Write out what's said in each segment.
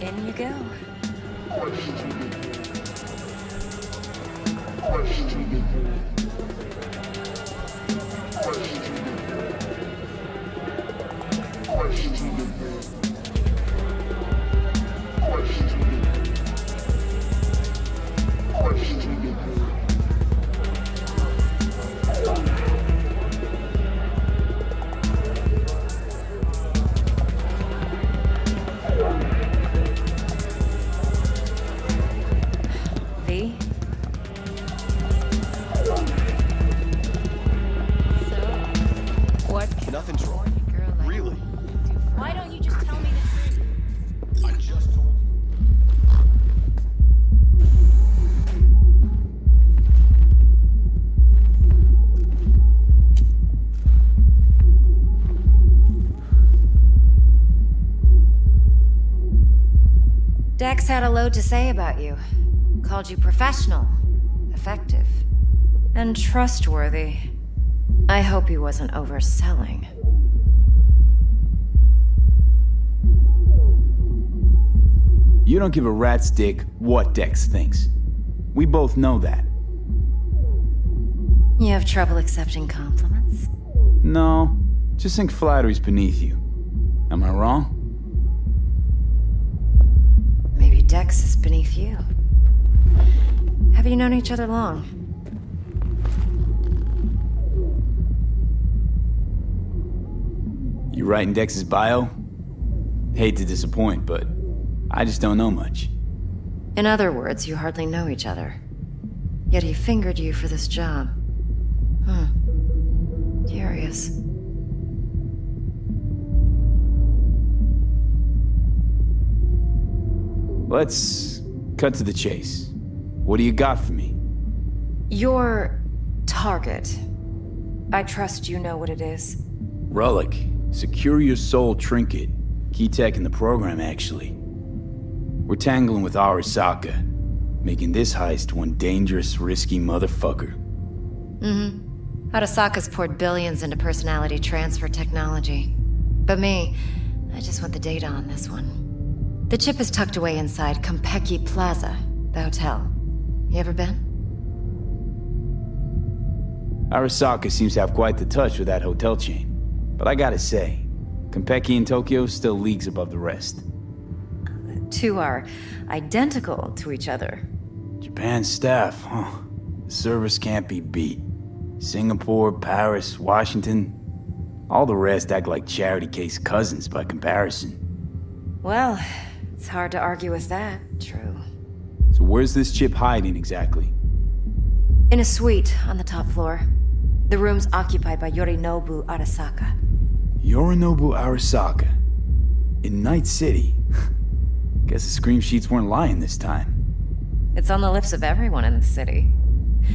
In you go. V? What can Nothing's wrong. a girl like Really? you do for Why don't you just tell me the truth? I just told you. Dex had a load to say about you. Called you professional, effective, and trustworthy. I hope he wasn't overselling. You don't give a rat's dick what Dex thinks. We both know that. You have trouble accepting compliments? No, just think flattery's beneath you. Am I wrong? Maybe Dex is beneath you. Have you known each other long? You writing Dex's bio? Hate to disappoint, but I just don't know much. In other words, you hardly know each other. Yet he fingered you for this job. Curious. Let's cut to the chase. What do you got for me? Your target. I trust you know what it is. Relic. Secure your soul trinket. Key tech in the program, actually. We're tangling with Arasaka, making this heist one dangerous, risky motherfucker. Arasaka's poured billions into personality transfer technology. But me, I just want the data on this one. The chip is tucked away inside Konpeki Plaza, the hotel. You ever been? Arasaka seems to have quite the touch with that hotel chain. But I gotta say, Konpeki in Tokyo still leagues above the rest. Two are identical to each other. Japan's staff, huh? The service can't be beat. Singapore, Paris, Washington, all the rest act like charity case cousins by comparison. Well, it's hard to argue with that. True. So where's this chip hiding exactly? In a suite on the top floor. The room's occupied by Yorinobu Arasaka. Yorinobu Arasaka. In Night City. Guess the scream sheets weren't lying this time. It's on the lips of everyone in the city.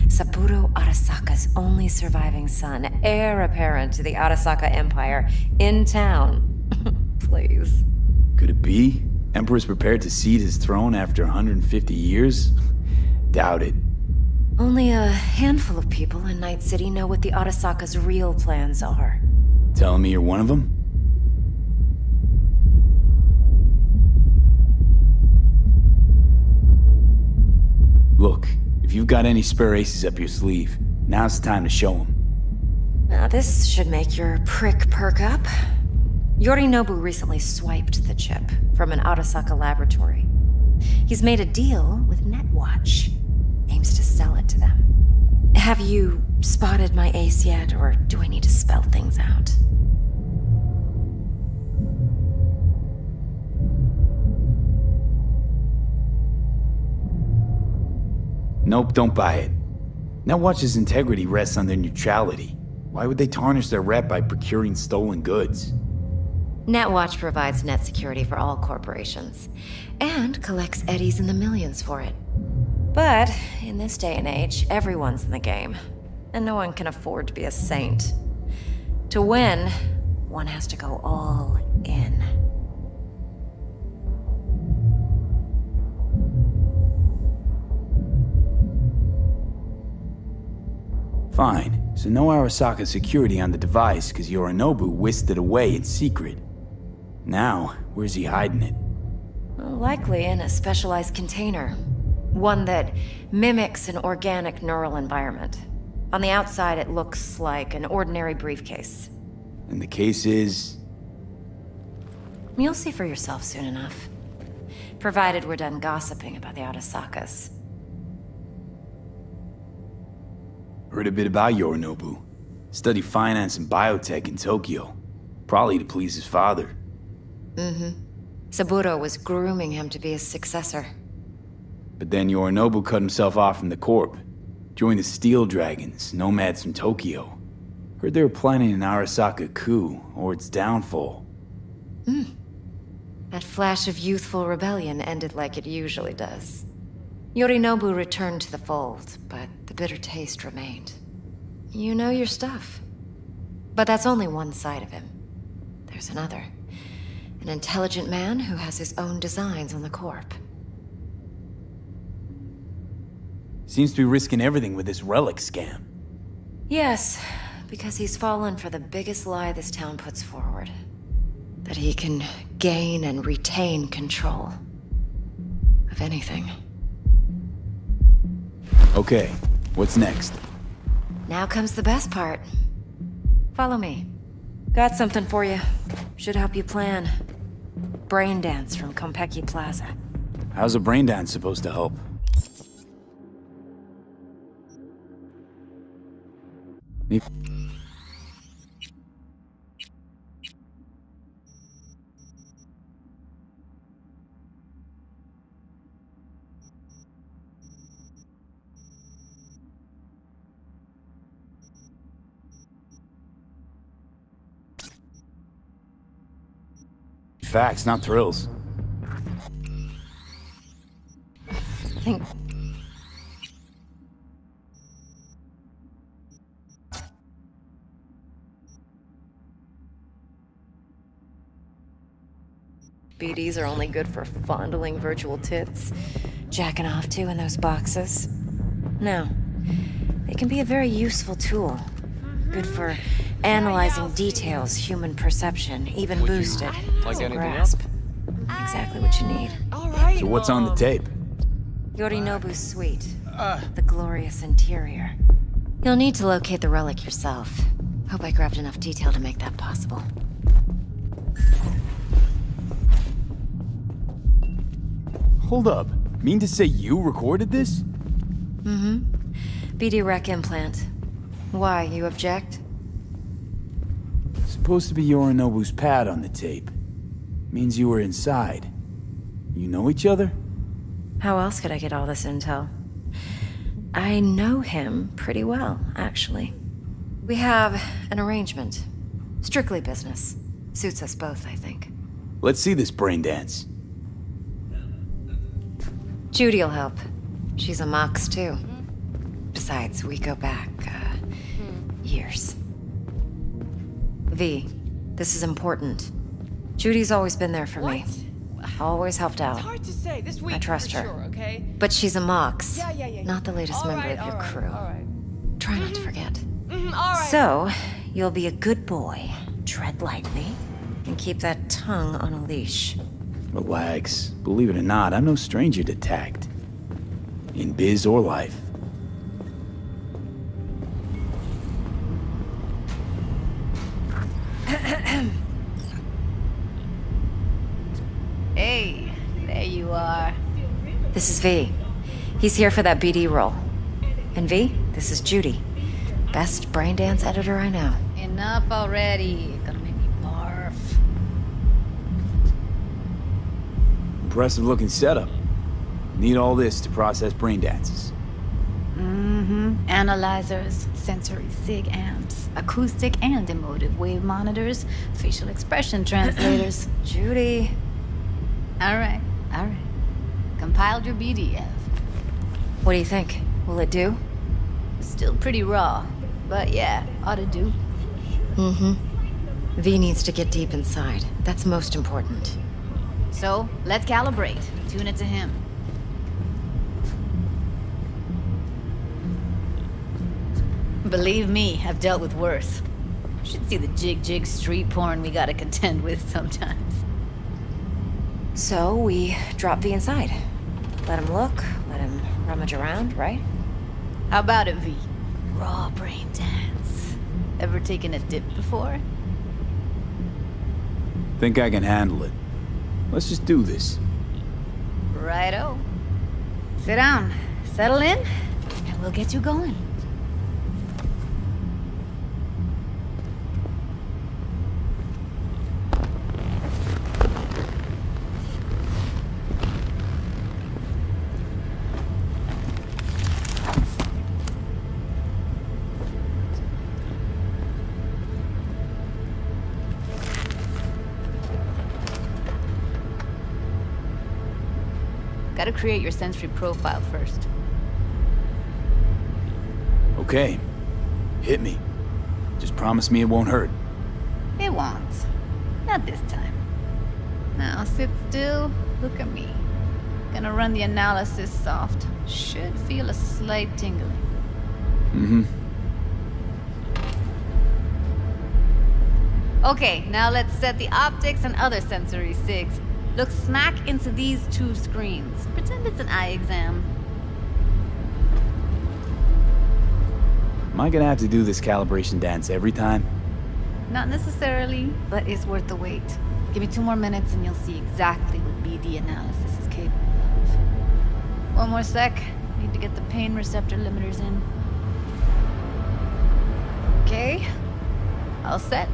Saburo Arasaka's only surviving son, heir apparent to the Arasaka Empire, in town. Please. Could it be? Emperor's prepared to cede his throne after 150 years? Doubt it. Only a handful of people in Night City know what the Arasaka's real plans are. Telling me you're one of them? Look, if you've got any spare aces up your sleeve, now's the time to show them. Now this should make your prick perk up. Yorinobu recently swiped the chip from an Arasaka laboratory. He's made a deal with Netwatch. Aims to sell it to them. Have you spotted my ace yet, or do I need to spell things out? Nope, don't buy it. Netwatch's integrity rests on their neutrality. Why would they tarnish their rep by procuring stolen goods? Netwatch provides net security for all corporations, and collects eddies in the millions for it. But in this day and age, everyone's in the game, and no one can afford to be a saint. To win, one has to go all in. Fine, so no Arasaka security on the device because Yorinobu whisked it away in secret. Now, where's he hiding it? Likely in a specialized container. One that mimics an organic neural environment. On the outside, it looks like an ordinary briefcase. And the case is... You'll see for yourself soon enough. Provided we're done gossiping about the Arasakas. Heard a bit about Yorinobu. Studied finance and biotech in Tokyo. Probably to please his father. Saburo was grooming him to be his successor. But then Yorinobu cut himself off from the Corp. Joined the Steel Dragons, nomads from Tokyo. Heard they were planning an Arasaka coup, or its downfall. That flash of youthful rebellion ended like it usually does. Yorinobu returned to the fold, but the bitter taste remained. You know your stuff. But that's only one side of him. There's another. An intelligent man who has his own designs on the Corp. Seems to be risking everything with this relic scam. Yes, because he's fallen for the biggest lie this town puts forward. That he can gain and retain control of anything. Okay, what's next? Now comes the best part. Follow me. Got something for you. Should help you plan. Brain dance from Konpeki Plaza. How's a brain dance supposed to help? Me- Facts, not thrills. Think. BDs are only good for fondling virtual tits, jacking off to in those boxes. No, they can be a very useful tool. Good for analyzing details, human perception, even boosted. like anything grasp. Exactly what you need. All right. So what's on the tape? Yorinobu's suite. The glorious interior. You'll need to locate the relic yourself. Hope I grabbed enough detail to make that possible. Hold up. Mean to say you recorded this? BD rec implant. Why, you object? Supposed to be Yorinobu's pad on the tape. Means you were inside. You know each other? How else could I get all this intel? I know him pretty well, actually. We have an arrangement. Strictly business. Suits us both, I think. Let's see this brain dance. Judy'll help. She's a Mox, too. Besides, we go back, years. V, this is important. Judy's always been there for me. Always helped out. It's hard to say. This week, I trust for her. Sure, okay? But she's a Mox, Yeah. not the latest All member right, of your all right, crew. all right. Try not to forget. All right. So, you'll be a good boy, tread lightly, and keep that tongue on a leash. Relax. Believe it or not, I'm no stranger to tact. In biz or life. Hey, there you are. This is V. He's here for that BD role. And V, this is Judy. Best brain dance editor I know. Enough already. You're gonna make me barf. Impressive looking setup. Need all this to process brain dances. Analyzers, sensory sig amps, acoustic and emotive wave monitors, facial expression translators. Judy. All right. Compiled your BDF. What do you think? Will it do? Still pretty raw, but yeah, ought to do. V needs to get deep inside. That's most important. So, let's calibrate. Tune it to him. Believe me, I've dealt with worse. Should see the jig street porn we gotta contend with sometimes. So we drop V inside. Let him look, let him rummage around, right? How about it, V? Raw brain dance. Ever taken a dip before? Think I can handle it. Let's just do this. Righto. Sit down, settle in, and we'll get you going. Gotta create your sensory profile first. Okay. Hit me. Just promise me it won't hurt. It won't. Not this time. Now sit still, look at me. Gonna run the analysis soft. Should feel a slight tingling. Mm-hmm. Okay, now let's set the optics and other sensory SIGs. Look smack into these two screens. Pretend it's an eye exam. Am I gonna have to do this calibration dance every time? Not necessarily, but it's worth the wait. Give me 2 more minutes and you'll see exactly what BD analysis is capable of. One more sec. Need to get the pain receptor limiters in. Okay. All set.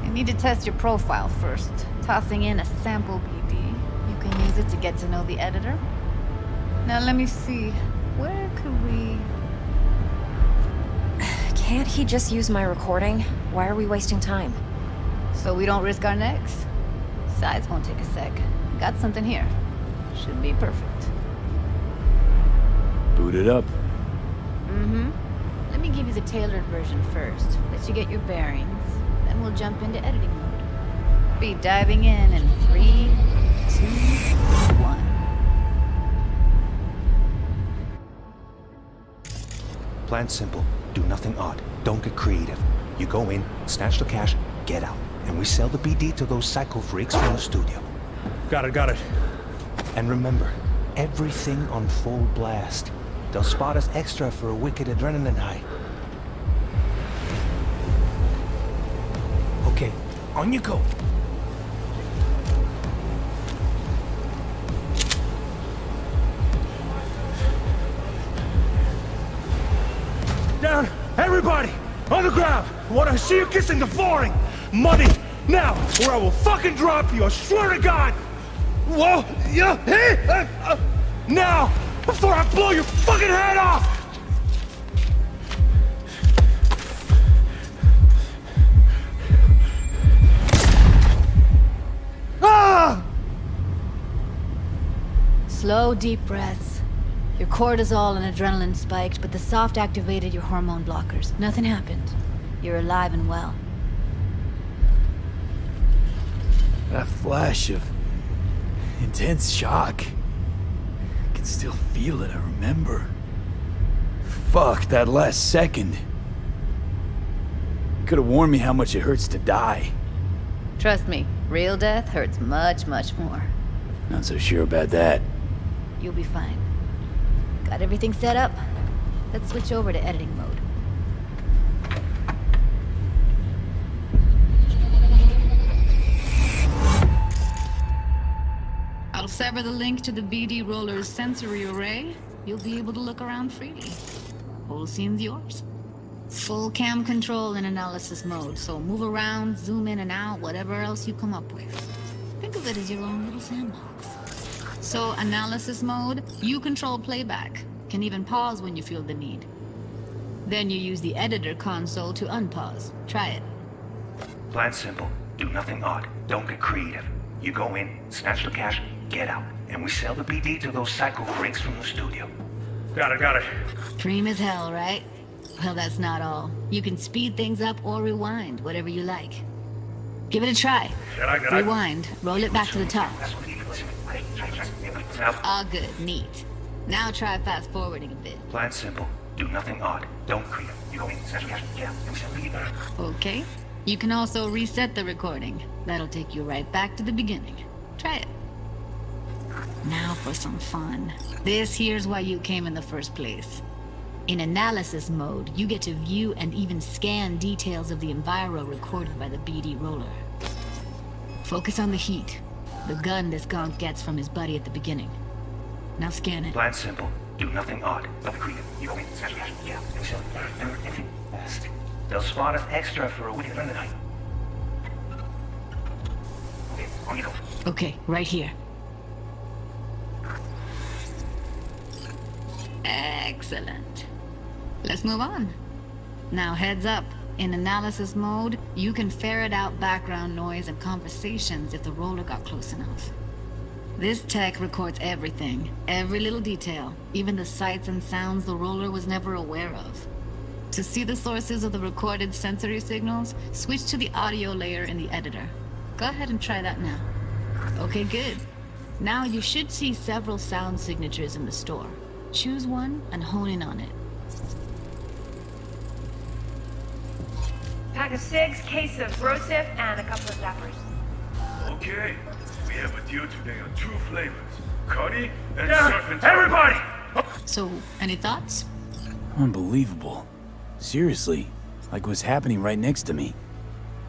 You need to test your profile first. Tossing in a sample BD. You can use it to get to know the editor. Now let me see. Where could we... Can't he just use my recording? Why are we wasting time? So we don't risk our necks? Sides won't take a sec. Got something here. Should be perfect. Boot it up. Mm-hmm. Let me give you the tailored version first. Let you get your bearings. Then we'll jump into editing mode. Be diving in 3, 2, 1. Plan simple. Do nothing odd. Don't get creative. You go in, snatch the cash, get out. And we sell the BD to those psycho freaks from the studio. Got it. And remember, everything on full blast. They'll spot us extra for a wicked adrenaline high. Okay, on you go. Down! Everybody! On the ground! I want to see you kissing the flooring! Money! Now! Or I will fucking drop you! I swear to God! Whoa! Yeah! Hey! Now! Before I blow your fucking head off! Ah! Slow, deep breaths. Your cortisol and adrenaline spiked, but the soft activated your hormone blockers. Nothing happened. You're alive and well. That flash of intense shock. I can still feel it, I remember. Fuck, that last second. Could have warned me how much it hurts to die. Trust me, real death hurts much, much more. Not so sure about that. You'll be fine. Got everything set up? Let's switch over to editing mode. I'll sever the link to the BD Roller's sensory array. You'll be able to look around freely. Whole scene's yours. Full cam control in analysis mode, so move around, zoom in and out, whatever else you come up with. Think of it as your own little sandbox. So, analysis mode, you control playback. Can even pause when you feel the need. Then you use the editor console to unpause. Try it. Plan simple. Do nothing odd. Don't get creative. You go in, snatch the cash, get out. And we sell the BD to those psycho freaks from the studio. Got it. Cream as hell, right? Well, that's not all. You can speed things up or rewind, whatever you like. Give it a try. Rewind. Roll it back to the top. All good. Neat. Now try fast forwarding a bit. Plan simple. Do nothing odd. Don't create. You go in, snatch the cash, get out. And we sell the BD. Okay. You can also reset the recording. That'll take you right back to the beginning. Try it. Now for some fun. This here's why you came in the first place. In analysis mode, you get to view and even scan details of the enviro recorded by the BD roller. Focus on the heat, the gun this gonk gets from his buddy at the beginning. Now scan it. Plan simple. Do nothing odd. Don't be creative. You go in, snatch the cash, get out, and we sell it. Remember, anything fast. They'll spot us extra for a week during the night. Okay, on you go. Okay, right here. Excellent. Let's move on. Now heads up. In analysis mode, you can ferret out background noise and conversations if the roller got close enough. This tech records everything, every little detail, even the sights and sounds the roller was never aware of. To see the sources of the recorded sensory signals, switch to the audio layer in the editor. Go ahead and try that now. Okay, good. Now you should see several sound signatures in the store. Choose one and hone in on it. Pack of cigs, case of Brosif, and a couple of zappers. Okay, we have a deal today on 2 flavors. Cuddy and Down, Surfing everybody! So, any thoughts? Unbelievable. Seriously, like what's happening right next to me.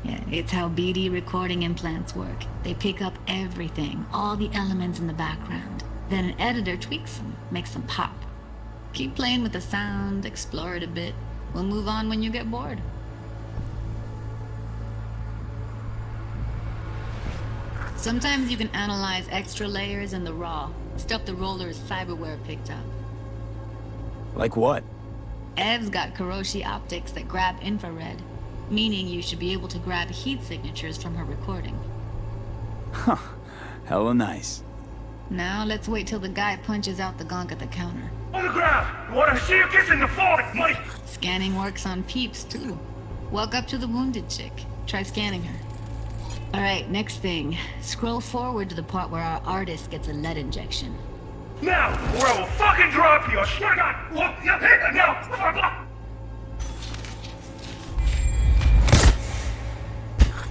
Yeah, it's how BD recording implants work. They pick up everything, all the elements in the background. Then an editor tweaks them, makes them pop. Keep playing with the sound, explore it a bit. We'll move on when you get bored. Sometimes you can analyze extra layers in the raw, stuff the roller's cyberware picked up. Like what? Ev's got Kuroshi optics that grab infrared, meaning you should be able to grab heat signatures from her recording. Huh. Hella nice. Now let's wait till the guy punches out the gonk at the counter. On the ground! What I see you kissing the floor! Money! Scanning works on peeps, too. Walk up to the wounded chick. Try scanning her. Alright, next thing. Scroll forward to the part where our artist gets a lead injection. Now, or I will fucking drop you! I swear to God! Look, yeah, hit now!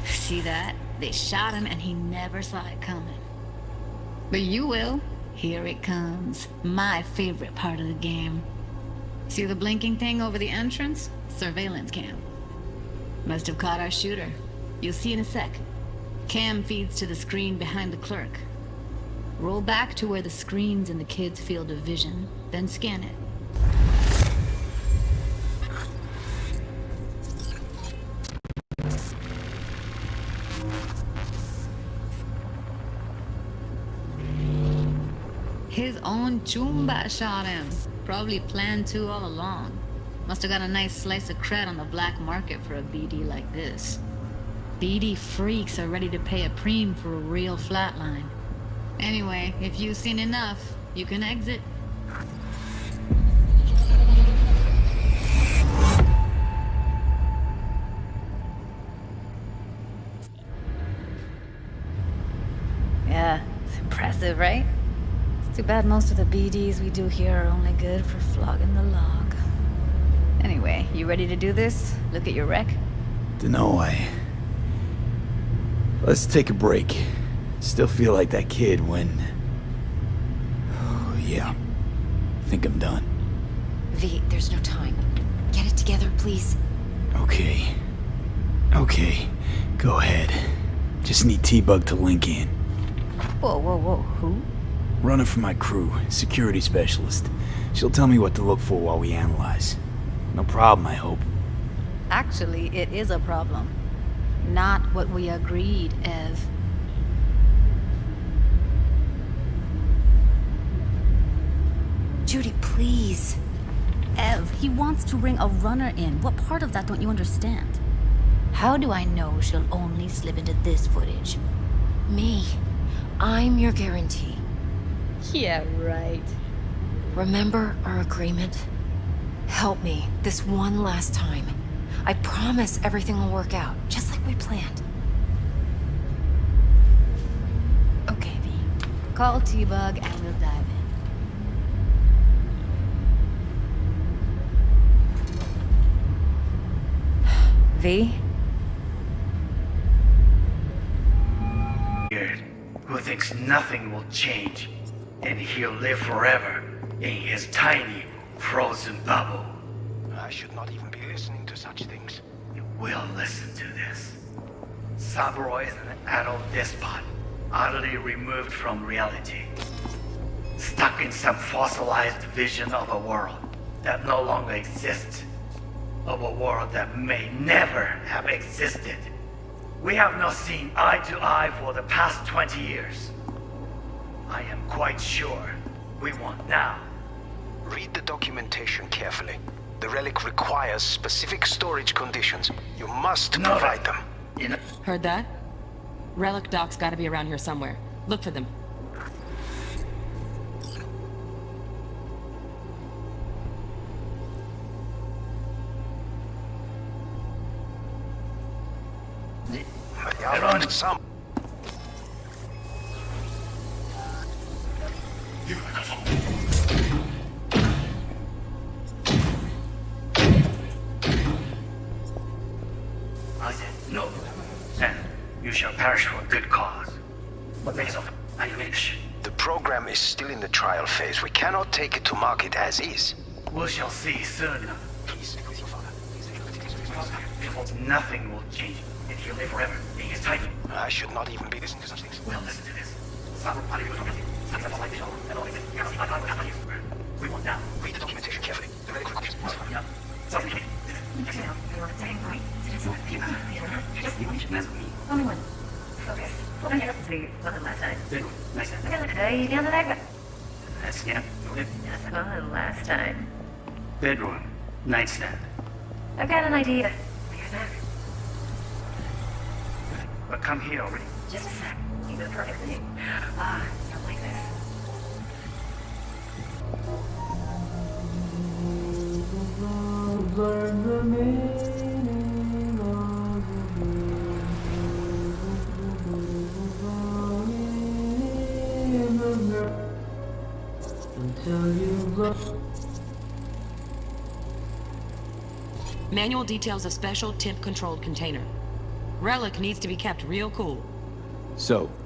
See that? They shot him and he never saw it coming. But you will. Here it comes. My favorite part of the game. See the blinking thing over the entrance? Surveillance cam. Must have caught our shooter. You'll see in a sec. Cam feeds to the screen behind the clerk. Roll back to where the screen's in the kid's field of vision, then scan it. His own Chumba shot him. Probably planned to all along. Must have got a nice slice of cred on the black market for a BD like this. BD freaks are ready to pay a preem for a real flatline. Anyway, if you've seen enough, you can exit. Yeah, it's impressive, right? It's too bad most of the BDs we do here are only good for flogging the log. Anyway, you ready to do this? Look at your wreck? Dunno, Let's take a break. Still feel like that kid when... Oh, yeah. Think I'm done. V, there's no time. Get it together, please. Okay. Okay. Go ahead. Just need T-Bug to link in. Whoa, whoa, whoa. Who? Runner for my crew. Security specialist. She'll tell me what to look for while we analyze. No problem, I hope. Actually, it is a problem. Not what we agreed, Ev. Judy, please. Ev, he wants to bring a runner in. What part of that don't you understand? How do I know she'll only slip into this footage? Me. I'm your guarantee. Yeah, right. Remember our agreement? Help me this one last time. I promise everything will work out, just like we planned. Okay, V. Call T-Bug and we'll dive in. V? Weird. Who thinks nothing will change? and he'll live forever in his tiny, frozen bubble. I should not even be listening to such things. You will listen to this. Saburo is an adult despot, utterly removed from reality. Stuck in some fossilized vision of a world that no longer exists. Of a world that may never have existed. We have not seen eye to eye for the past 20 years. I am quite sure we want now. Read the documentation carefully. The relic requires specific storage conditions. You must No, provide them. You know, Heard that? Relic docs gotta be around here somewhere. Look for them. I'll run some. I said no. And you shall perish for a good cause. What makes of I finish? The program is still in the trial phase. We cannot take it to market as is. We shall see soon. Please speak with your father. Nothing will change. If you live forever, in his title. I should not even be listening to such things. Well, listen to this. We want now. Read the documentation carefully. The relic requires... Yeah. Something. Only one. Focus. Open your sleep. Wasn't last time. Good. Nice. Okay, you down the back. That's yeah. That's fine. Last time. Bedroom. Nightstand. I've got an idea. Here's that. But come here already. Just a sec. You do perfectly. Something like this. Manual details a special temp-controlled container. Relic needs to be kept real cool. So,